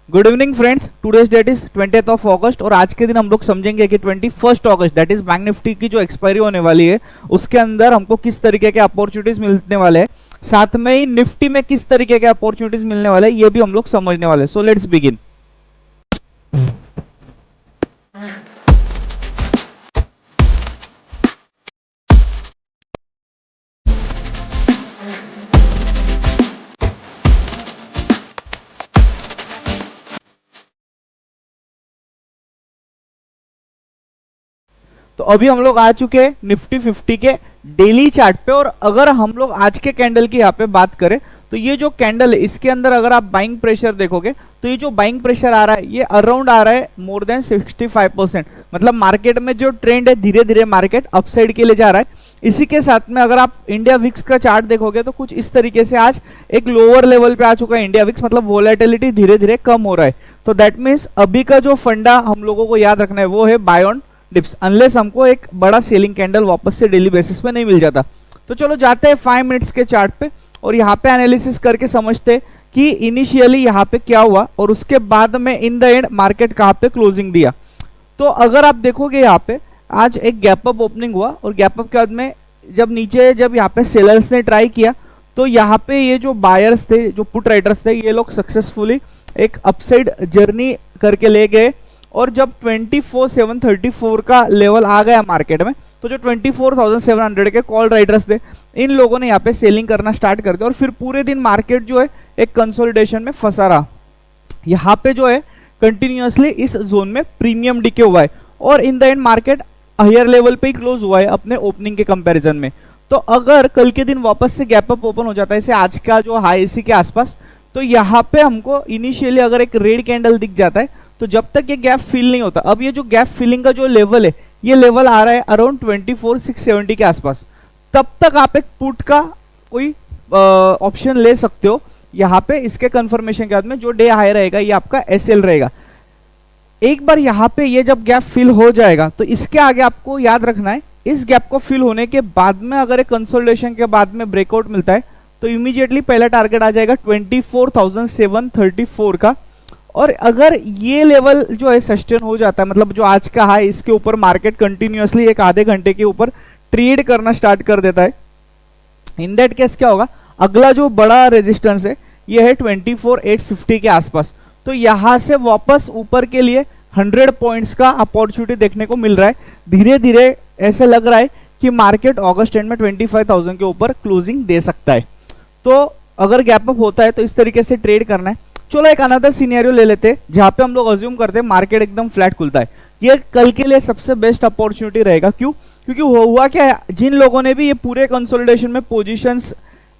Good evening friends, today's date is 20th of अगस्त और आज के दिन हम लोग समझेंगे कि 21st अगस्त दैट इज बैंक निफ्टी की जो एक्सपायरी होने वाली है उसके अंदर हमको किस तरीके के अपॉर्चुनिटीज मिलने वाले हैं, साथ में ही निफ्टी में किस तरीके के अपॉर्चुनिटीज मिलने वाले हैं ये भी हम लोग समझने वाले हैं। So let's begin. तो अभी हम लोग आ चुके हैं निफ्टी 50 के डेली चार्ट पे और अगर हम लोग आज के कैंडल की यहाँ पे बात करें तो ये जो कैंडल है इसके अंदर अगर आप बाइंग प्रेशर देखोगे तो ये जो बाइंग प्रेशर आ रहा है ये अराउंड आ रहा है मोर देन 65%। मतलब मार्केट में जो ट्रेंड है धीरे धीरे मार्केट अपसाइड के लिए जा रहा है। इसी के साथ में अगर आप इंडिया विक्स का चार्ट देखोगे तो कुछ इस तरीके से आज एक लोअर लेवल पे आ चुका है इंडिया विक्स, मतलब वोलेटिलिटी धीरे धीरे कम हो रहा है। तो दैट मीन्स अभी का जो फंडा हम लोगों को याद रखना है वो है बाय ऑन डिप्स, अनलेस हमको एक बड़ा सेलिंग कैंडल वापस से डेली बेसिस पे नहीं मिल जाता। तो चलो जाते हैं 5 मिनट्स के चार्ट पे और यहाँ पे एनालिसिस करके समझते कि इनिशियली यहाँ पे क्या हुआ और उसके बाद में इन द एंड मार्केट कहाँ पे क्लोजिंग दिया। तो अगर आप देखोगे यहाँ पे आज एक गैप अप ओपनिंग हुआ और गैप अप के बाद में जब यहाँ पे सेलर्स ने ट्राई किया तो यहाँ पे ये जो बायर्स थे, जो पुट राइटर्स थे, ये लोग सक्सेसफुली एक अपसाइड जर्नी करके ले गए और जब 24,734 का लेवल आ गया मार्केट में तो जो 24,700 के कॉल राइटर्स थे इन लोगों ने यहाँ पे सेलिंग करना स्टार्ट कर दिया और फिर पूरे दिन मार्केट जो है एक कंसोलिडेशन में फंसा रहा। यहाँ पे जो है कंटिन्यूअसली इस जोन में प्रीमियम डीके हुआ है और in the end market higher level पे ही क्लोज हुआ है अपने ओपनिंग के कंपैरिजन में। तो अगर कल के दिन वापस से गैप अप ओपन हो जाता है, जैसे आज का जो हाई इसी के आसपास, तो यहाँ पे हमको इनिशियली अगर एक रेड कैंडल दिख जाता है तो जब तक ये गैप फिल नहीं होता, अब ये जो गैप फिलिंग का जो लेवल है ये लेवल आ रहा है अराउंड 24,670 के आसपास, तब तक आप एक पुट का कोई ऑप्शन ले सकते हो। यहाँ पे इसके कंफर्मेशन के बाद में जो डे हाई रहेगा ये आपका एसएल रहेगा। एक बार यहाँ पे ये जब गैप फिल हो जाएगा तो इसके आगे आपको याद रखना है इस गैप को फिल होने के बाद में अगर एक कंसोलिडेशन के बाद में ब्रेकआउट मिलता है तो इमीडिएटली पहला टारगेट आ जाएगा 24,734 का। और अगर ये लेवल जो है सस्टेन हो जाता है, मतलब जो आज का हाई इसके ऊपर मार्केट कंटिन्यूअसली एक आधे घंटे के ऊपर ट्रेड करना स्टार्ट कर देता है, इन दैट केस क्या होगा, अगला जो बड़ा रेजिस्टेंस है ये है 24,850 के आसपास। तो यहां से वापस ऊपर के लिए 100 पॉइंट्स का अपॉर्चुनिटी देखने को मिल रहा है। धीरे धीरे ऐसे लग रहा है कि मार्केट अगस्त एंड में 25,000 के ऊपर क्लोजिंग दे सकता है। तो अगर गैप अप होता है तो इस तरीके से ट्रेड करना है। चलो एक अनदर सिनेरियो ले लेते हैं जहां पे हम लोग अज्यूम करते हैं मार्केट एकदम फ्लैट खुलता है। ये कल के लिए सबसे बेस्ट अपॉर्चुनिटी रहेगा। क्यों? क्योंकि हुआ क्या है, जिन लोगों ने भी ये पूरे कंसोलिडेशन में पोजीशंस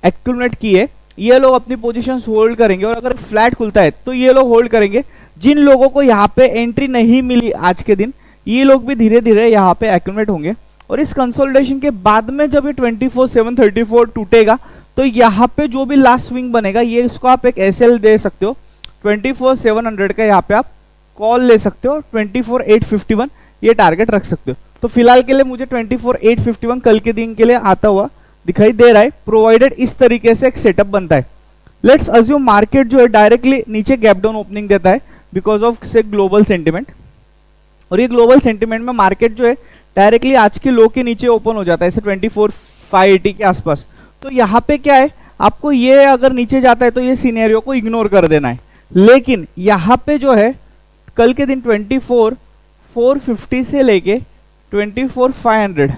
एक्यूमुलेट किए ये लोग अपनी पोजीशंस होल्ड करेंगे और अगर फ्लैट खुलता है तो ये लोग होल्ड करेंगे। जिन लोगों को यहाँ पे एंट्री नहीं मिली आज के दिन ये लोग भी धीरे धीरे यहाँ पे एक्यूमुलेट होंगे और इस कंसोलिडेशन के बाद में जब ये 24,734 टूटेगा तो यहाँ पे जो भी लास्ट स्विंग बनेगा ये इसको आप एक एसएल दे सकते हो। 24,700 का यहाँ पे आप कॉल ले सकते हो, 24,851 ये टारगेट रख सकते हो। तो फिलहाल के लिए मुझे 24,851 कल के दिन के लिए आता हुआ दिखाई दे रहा है, प्रोवाइडेड इस तरीके से एक सेटअप बनता है। लेट्स अज्यूम मार्केट जो है डायरेक्टली नीचे गैप डाउन ओपनिंग देता है बिकॉज ऑफ से ग्लोबल सेंटिमेंट, और ये ग्लोबल सेंटिमेंट में मार्केट जो है डायरेक्टली आज के लो के नीचे ओपन हो जाता है, ऐसे 24,580 के आसपास। तो यहाँ पे क्या है, आपको ये अगर नीचे जाता है तो ये सिनेरियो को इग्नोर कर देना है। लेकिन यहाँ पे जो है कल के दिन 24,450 से लेके 24,500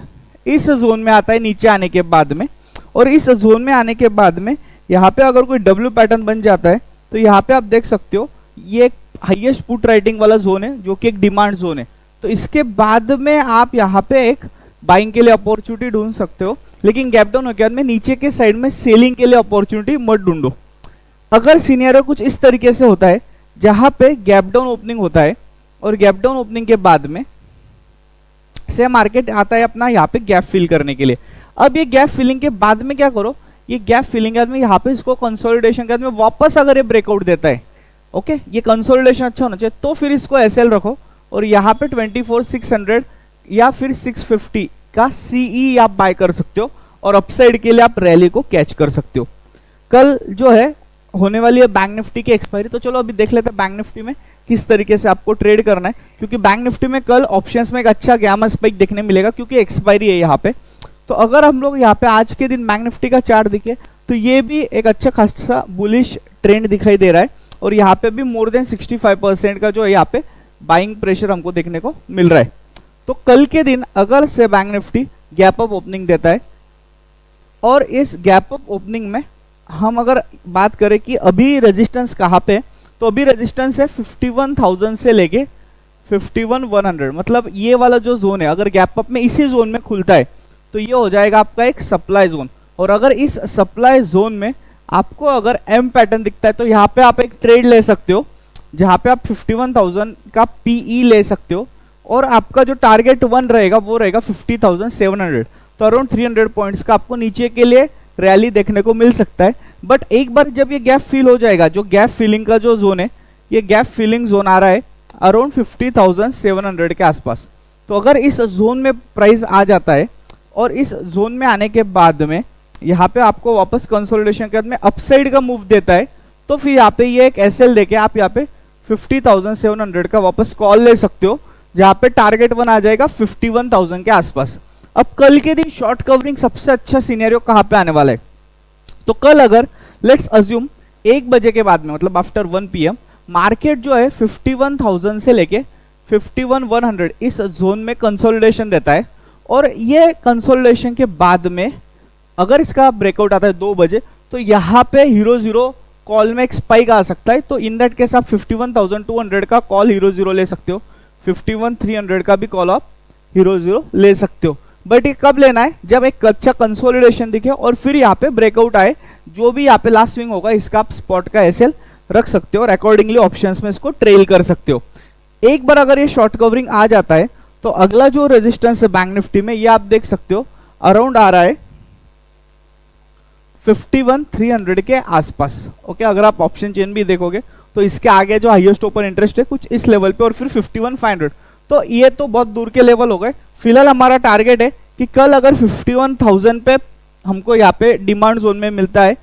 इस जोन में आता है नीचे आने के बाद में, और इस जोन में आने के बाद में यहाँ पे अगर कोई डब्ल्यू पैटर्न बन जाता है तो यहाँ पे आप देख सकते हो ये एक हाईएस्ट पुट राइटिंग वाला जोन है जो कि एक डिमांड जोन है। तो इसके बाद में आप यहाँ पे एक बाइंग के लिए अपॉर्चुनिटी ढूंढ सकते हो, लेकिन गैप डाउन होकर में नीचे के साइड में सेलिंग के लिए अपॉर्चुनिटी मत ढूंढो। अगर सीनियर कुछ इस तरीके से होता है जहां पे गैप डाउन ओपनिंग होता है और गैप डाउन ओपनिंग के बाद में से मार्केट आता है अपना यहाँ पे गैप फिल करने के लिए। अब ये गैप फिलिंग के बाद में क्या करो, ये गैप फिलिंग के बाद में यहाँ पे इसको कंसोलिडेशन के बाद में वापस अगर ये ब्रेकआउट देता है, ओके, ये कंसोलिडेशन अच्छा होना चाहिए तो फिर इसको एसएल रखो और यहाँ पे 24,600 या फिर 650 का सीई आप बाय कर सकते हो और अपसाइड के लिए आप रैली को कैच कर सकते हो। कल जो है होने वाली है बैंक निफ्टी की एक्सपायरी। तो चलो अभी देख लेते हैं बैंक निफ्टी में किस तरीके से आपको ट्रेड करना है, क्योंकि बैंक निफ्टी में कल ऑप्शंस में एक अच्छा गैमा स्पाइक देखने मिलेगा क्योंकि एक्सपायरी है यहाँ पे। तो अगर हम लोग यहाँ पे आज के दिन बैंक निफ्टी का चार्ट दिखे तो ये भी एक अच्छा खासा बुलिश ट्रेंड दिखाई दे रहा है और यहाँ पे भी मोर देन 65% का जो है यहाँ पे बाइंग प्रेशर हमको देखने को मिल रहा है। तो कल के दिन अगर से bank Nifty gap up opening देता है और इस गैप अप ओपनिंग में हम अगर बात करें कि अभी रेजिस्टेंस कहाँ पे, तो अभी रेजिस्टेंस है 51,000 से लेके 51,100, मतलब ये वाला जो जोन है अगर गैप अप में इसी जोन में खुलता है तो ये हो जाएगा आपका एक सप्लाई जोन। और अगर इस सप्लाई जोन में आपको अगर एम पैटर्न दिखता है तो यहाँ पे आप एक ट्रेड ले सकते हो जहाँ पे आप 51,000 का पीई ले सकते हो और आपका जो टारगेट 1 रहेगा वो रहेगा 50,700। तो अराउंड 300 पॉइंट्स का आपको नीचे के लिए रैली देखने को मिल सकता है। बट एक बार जब ये गैप फिल हो जाएगा, जो गैप फिलिंग का जो जोन है, ये गैप फिलिंग जोन आ रहा है अराउंड 50,700 के आसपास। तो अगर इस जोन में प्राइस आ जाता है और इस जोन में आने के बाद में यहाँ पे आपको वापस कंसोलिडेशन के बाद में अपसाइड का मूव देता है तो फिर यहाँ पे ये एक एसएल देके आप यहाँ पे 50,700 का वापस कॉल ले सकते हो, जहाँ पे टारगेट 1 आ जाएगा 51,000 के आसपास। अब कल के दिन शॉर्ट कवरिंग सबसे अच्छा सिनेरियो कहाँ पे आने वाला है, तो कल अगर लेट्स अज्यूम 1 बजे के बाद में मतलब आफ्टर 1 PM मार्केट जो है 51,000 से लेके 51,100 इस जोन में कंसोलिडेशन देता है और ये कंसोलिडेशन के बाद में अगर इसका ब्रेकआउट आता है 2 बजे तो यहाँ पे हीरो जीरो कॉल में एक स्पाइक आ सकता है। तो इन दैट केस आप 51,200 का कॉल हीरो जीरो ले सकते हो, 51,300 का भी कॉल आप हीरो जीरो ले सकते हो। बट ये कब लेना है, जब एक अच्छा कंसोलिडेशन दिखे और फिर यहाँ पे ब्रेकआउट आए, जो भी यहाँ पे लास्ट स्विंग होगा इसका आप स्पॉट का एसएल रख सकते हो और अकॉर्डिंगली ऑप्शंस में इसको ट्रेल कर सकते हो। एक बार अगर ये शॉर्ट कवरिंग आ जाता है तो अगला जो रेजिस्टेंस है बैंक निफ्टी में ये आप देख सकते हो अराउंड आ रहा है 51,300 के आसपास। ओके, अगर आप ऑप्शन चेन भी देखोगे तो इसके आगे जो हाईएस्ट ओपन इंटरेस्ट है कुछ इस लेवल पे और फिर 51,500, तो ये तो बहुत दूर के लेवल हो गए। फिलहाल हमारा टारगेट है कि कल अगर 51,000 पे हमको यहाँ पे डिमांड जोन में मिलता है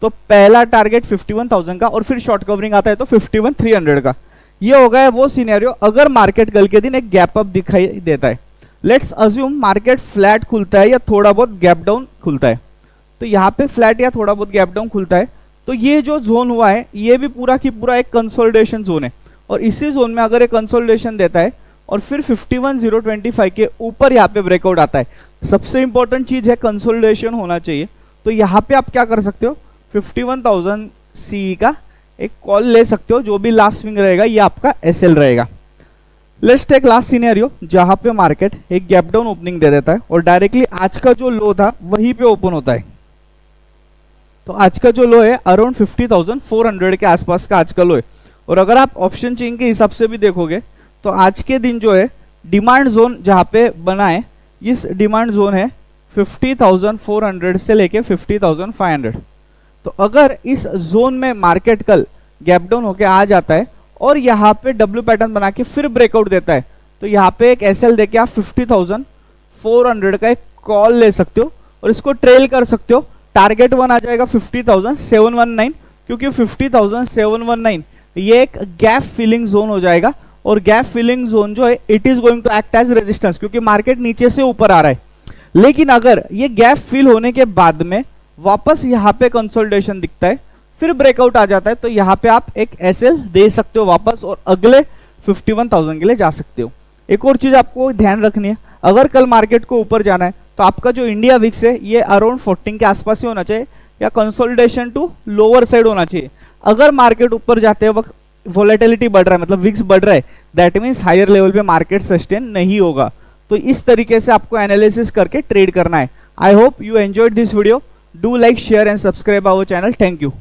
तो पहला टारगेट 51,000 का और फिर शॉर्ट कवरिंग आता है तो 51,300 का। ये हो गया वो सिनेरियो अगर मार्केट कल के दिन एक गैप अप दिखाई देता है। लेट्स अज्यूम मार्केट फ्लैट खुलता है या थोड़ा बहुत गैप डाउन खुलता है, तो यहाँ पे फ्लैट या थोड़ा बहुत गैप डाउन खुलता है तो ये जो जोन हुआ है ये भी पूरा की पूरा एक कंसोलिडेशन जोन है और इसी जोन में अगर एक कंसोलिडेशन देता है और फिर 51,025 के ऊपर यहाँ पे ब्रेकआउट आता है, सबसे इंपॉर्टेंट चीज है कंसोलिडेशन होना चाहिए। तो यहाँ पे आप क्या कर सकते हो 51,000 सी का एक कॉल ले सकते हो, जो भी लास्ट स्विंग रहेगा ये आपका एसएल रहेगा। लेट्स टेक लास्ट सिनेरियो जहाँ पे मार्केट एक गैप डाउन ओपनिंग दे देता है और डायरेक्टली आज का जो लो था वहीं पे ओपन होता है। तो आज का जो लो है अराउंड 50,400 के आसपास का आज का लो है और अगर आप ऑप्शन चेन के हिसाब से भी देखोगे तो आज के दिन जो है डिमांड जोन जहाँ पे बना है इस डिमांड जोन है 50,400 से लेके 50,500। तो अगर इस जोन में मार्केट कल गैप डाउन होके आ जाता है और यहाँ पे डब्ल्यू पैटर्न बना के फिर ब्रेकआउट देता है तो यहाँ पे एक एसएल देके आप 50,400 का एक कॉल ले सकते हो और इसको ट्रेल कर सकते हो। टारगेट 1 आ जाएगा 50,719 क्योंकि 50,719 ये एक गैप फिलिंग जोन हो जाएगा और गैप फिलिंग जोन जो है it is going to act as resistance क्योंकि मार्केट नीचे से ऊपर आ रहा है। लेकिन अगर ये गैप फिल होने के बाद में वापस यहाँ पे कंसोलिडेशन दिखता है फिर ब्रेकआउट आ जाता है तो यहाँ पे आप एक एसएल दे सकते हो वापस और अगले 51,000 के लिए जा सकते हो। एक और चीज आपको ध्यान रखनी है, अगर कल मार्केट को ऊपर जाना है तो आपका जो इंडिया विक्स है ये अराउंड 14 के आसपास ही होना चाहिए या कंसोलिडेशन टू लोअर साइड होना चाहिए। अगर मार्केट ऊपर जाते वक्त वोलेटिलिटी बढ़ रहा है मतलब विक्स बढ़ रहा है दैट मीन्स हायर लेवल पे मार्केट सस्टेन नहीं होगा। तो इस तरीके से आपको एनालिसिस करके ट्रेड करना है। I hope you enjoyed this video. Do like share and subscribe our channel. Thank you.